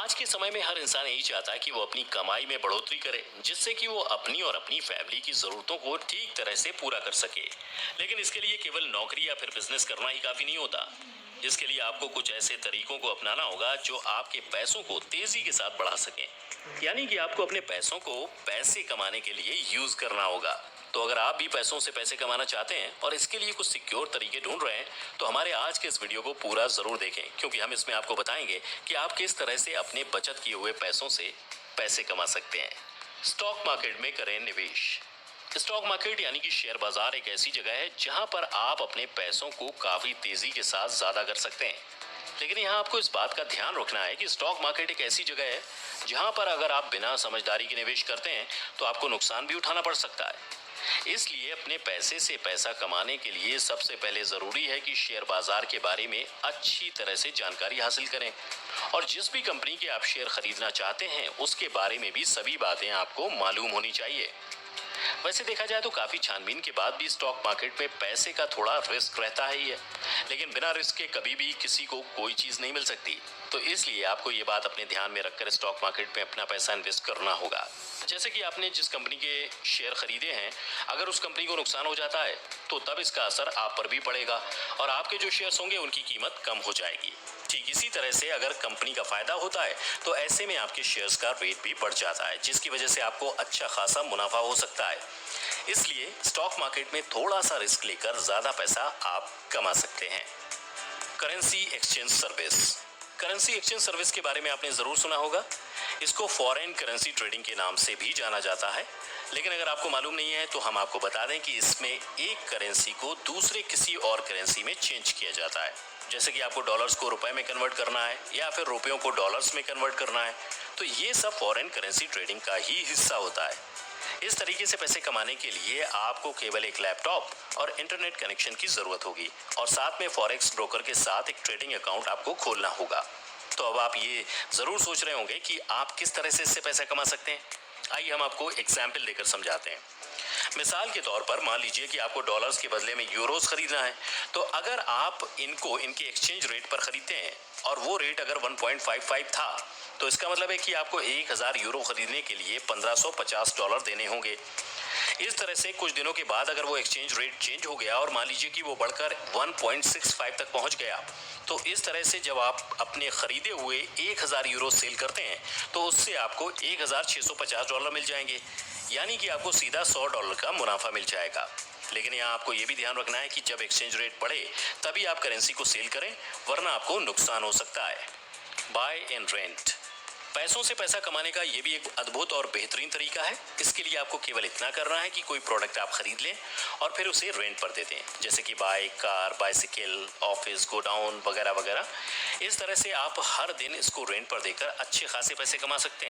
आज के समय में हर इंसान यही चाहता है कि वो अपनी कमाई में बढ़ोतरी करे, जिससे कि वो अपनी और अपनी फैमिली की जरूरतों को ठीक तरह से पूरा कर सके। लेकिन इसके लिए केवल नौकरी या फिर बिजनेस करना ही काफी नहीं होता। इसके लिए आपको कुछ ऐसे तरीकों को अपनाना होगा जो आपके पैसों को तेजी के साथ बढ़ा सकें। यानी कि आपको अपने पैसों को पैसे कमाने के लिए यूज करना होगा। तो अगर आप भी पैसों से पैसे कमाना चाहते हैं और इसके लिए कुछ सिक्योर तरीके ढूंढ रहे हैं, तो हमारे आज के इस वीडियो को पूरा जरूर देखें, क्योंकि हम इसमें आपको बताएंगे कि आप किस तरह से अपने बचत किए हुए पैसों से पैसे कमा सकते हैं। स्टॉक मार्केट में करें निवेश। स्टॉक मार्केट यानी कि शेयर बाजार एक ऐसी जगह है जहां पर आप अपने पैसों को काफी तेजी के साथ ज्यादा कर सकते हैं। लेकिन यहाँ आपको इस बात का ध्यान रखना है कि स्टॉक मार्केट एक ऐसी जगह है जहां पर अगर आप बिना समझदारी के निवेश करते हैं तो आपको नुकसान भी उठाना पड़ सकता है। इसलिए अपने पैसे से पैसा कमाने के लिए सबसे पहले जरूरी है कि शेयर बाजार के बारे में अच्छी तरह से जानकारी हासिल करें और जिस भी कंपनी के आप शेयर खरीदना चाहते हैं उसके बारे में भी सभी बातें आपको मालूम होनी चाहिए। वैसे देखा जाए तो काफी छानबीन के बाद भी स्टॉक मार्केट में पैसे का थोड़ा रिस्क रहता है ही है, लेकिन बिना रिस्क के कभी भी किसी को कोई चीज नहीं मिल सकती। तो इसलिए आपको ये बात अपने ध्यान में रखकर स्टॉक मार्केट में अपना पैसा इन्वेस्ट करना होगा। जैसे कि आपने जिस कंपनी के शेयर खरीदे हैं, अगर उस कंपनी को नुकसान हो जाता है तो तब इसका असर आप पर भी पड़ेगा और आपके जो शेयर्स होंगे उनकी कीमत कम हो जाएगी। ठीक इसी तरह से अगर कंपनी का फायदा होता है तो ऐसे में आपके शेयर्स का रेट भी बढ़ जाता है, जिसकी वजह से आपको अच्छा खासा मुनाफा हो सकता है। इसलिए स्टॉक मार्केट में थोड़ा सा रिस्क लेकर ज्यादा पैसा आप कमा सकते हैं। Currency exchange service. Currency exchange service के बारे में आपने जरूर सुना होगा। इसको फॉरेन करेंसी ट्रेडिंग के नाम से भी जाना जाता है। लेकिन अगर आपको मालूम नहीं है तो हम आपको बता दें कि इसमें एक करेंसी को दूसरे किसी और करेंसी में चेंज किया जाता है। जैसे कि आपको डॉलर्स को रुपए में कन्वर्ट करना है या फिर रुपयों को डॉलर्स में कन्वर्ट करना है, तो ये सब फॉरेन करेंसी ट्रेडिंग का ही हिस्सा होता है। इस तरीके से पैसे कमाने के लिए आपको केवल एक लैपटॉप और इंटरनेट कनेक्शन की जरूरत होगी और साथ में फॉरेक्स ब्रोकर के साथ एक ट्रेडिंग अकाउंट आपको खोलना होगा। तो अब आप ये जरूर सोच रहे होंगे कि आप किस तरह से इससे पैसा कमा सकते हैं। आइए हम आपको एग्जाम्पल देकर समझाते हैं। मिसाल के तौर पर मान लीजिए कि आपको डॉलर्स के बदले में यूरोस खरीदना है, तो अगर आप इनको इनके एक्सचेंज रेट पर खरीदते हैं और वो रेट अगर 1.55 था, तो इसका मतलब है कि आपको 1000 यूरो खरीदने के लिए 1550 डॉलर देने होंगे। इस तरह से कुछ दिनों के बाद अगर वो एक्सचेंज रेट चेंज हो गया और मान लीजिए कि वो बढ़कर 1.65 तक पहुंच गया, तो इस तरह से जब आप अपने खरीदे हुए 1000 यूरो सेल करते हैं तो उससे आपको 1650 डॉलर मिल जाएंगे, यानी कि आपको सीधा 100 डॉलर का मुनाफा मिल जाएगा। लेकिन यहाँ आपको ये भी ध्यान रखना है कि जब एक्सचेंज रेट बढ़े तभी आप करेंसी को सेल करें, वरना आपको नुकसान हो सकता है। Bye and rent. पैसों से पैसा कमाने का ये भी एक अद्भुत और बेहतरीन तरीका है। इसके लिए आपको केवल इतना करना है कि कोई प्रोडक्ट आप खरीद लें और फिर उसे रेंट पर दे दें, जैसे कि bike, car, bicycle, office, godown वगैरह वगैरह। इस तरह से आप हर दिन इसको रेंट पर देकर अच्छे खासे पैसे कमा सकते हैं।